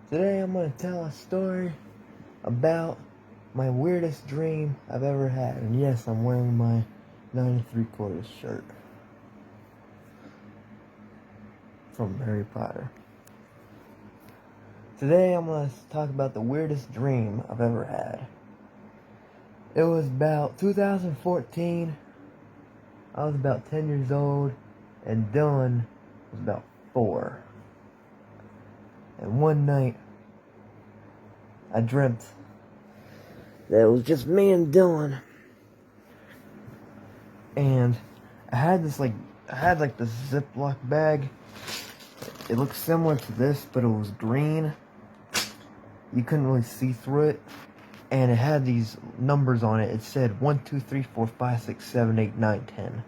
Today I'm going to tell a story about my weirdest dream I've ever had. And yes, I'm wearing my 9 3/4 shirt from Harry Potter. Today I'm going to talk about the weirdest dream I've ever had. It was about 2014. I was about 10 years old and Dylan was about 4. And one night I dreamt that it was just me and Dylan. And I had this this Ziploc bag. It looked similar to this, but it was green. You couldn't really see through it. And it had these numbers on it. It said 1, 2, 3, 4, 5, 6, 7, 8, 9, 10.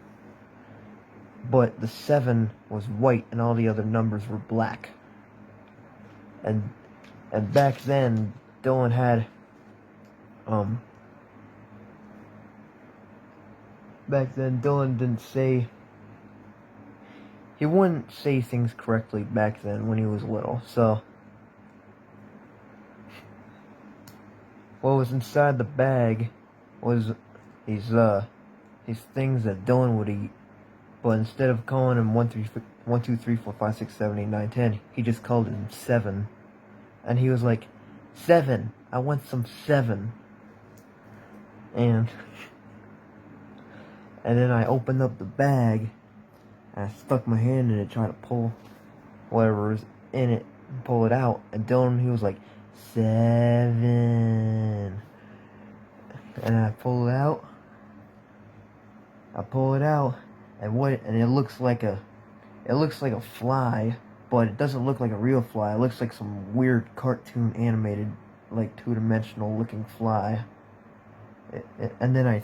But the 7 was white and all the other numbers were black. And back then Dylan had back then Dylan didn't say, he wouldn't say things correctly back then when he was little. So what was inside the bag was these things that Dylan would eat. But instead of calling him 1, 2, 3, 4, 5, 6, 7, 8, 9, 10, he just called him 7. And he was like, 7, I want some 7. And then I opened up the bag, and I stuck my hand in it, trying to pull whatever was in it, and pull it out. And Dylan, he was like, 7. And I pull it out. And it looks like a fly, but it doesn't look like a real fly. It looks like some weird cartoon animated, like 2-dimensional looking fly. And then I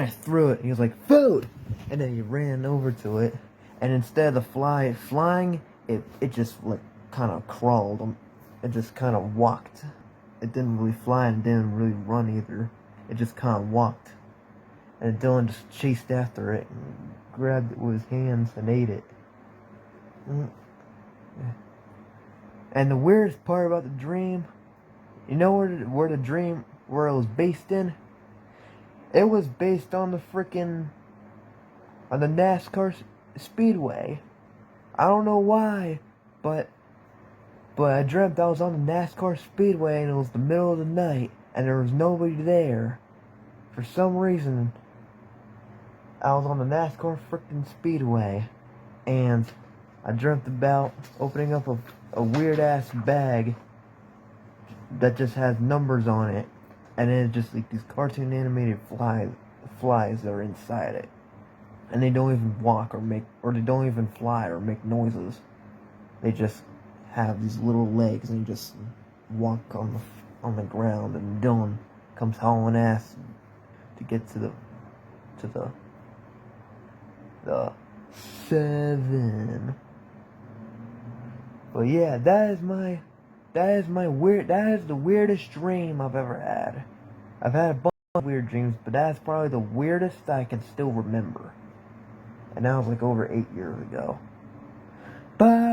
threw it. And he was like, food! And then he ran over to it, and instead of the fly flying, it just like kind of crawled. It just kind of walked. It didn't really fly and didn't really run either. It just kind of walked. And Dylan just chased after it and grabbed it with his hands and ate it. And the weirdest part about the dream, you know where it was based in? It was based on the NASCAR Speedway. I don't know why, but I dreamt I was on the NASCAR Speedway and it was the middle of the night and there was nobody there. For some reason, I was on the NASCAR Speedway, and I dreamt about opening up a weird ass bag that just has numbers on it, and then it's just like these cartoon animated flies that are inside it, and they don't even walk they don't even fly or make noises. They just have these little legs and they just walk on the ground, and Dylan comes hauling ass to get to the 7. But yeah, that is the weirdest dream I've ever had. I've had a bunch of weird dreams, but that's probably the weirdest I can still remember. And that was like over 8 years ago. Bye.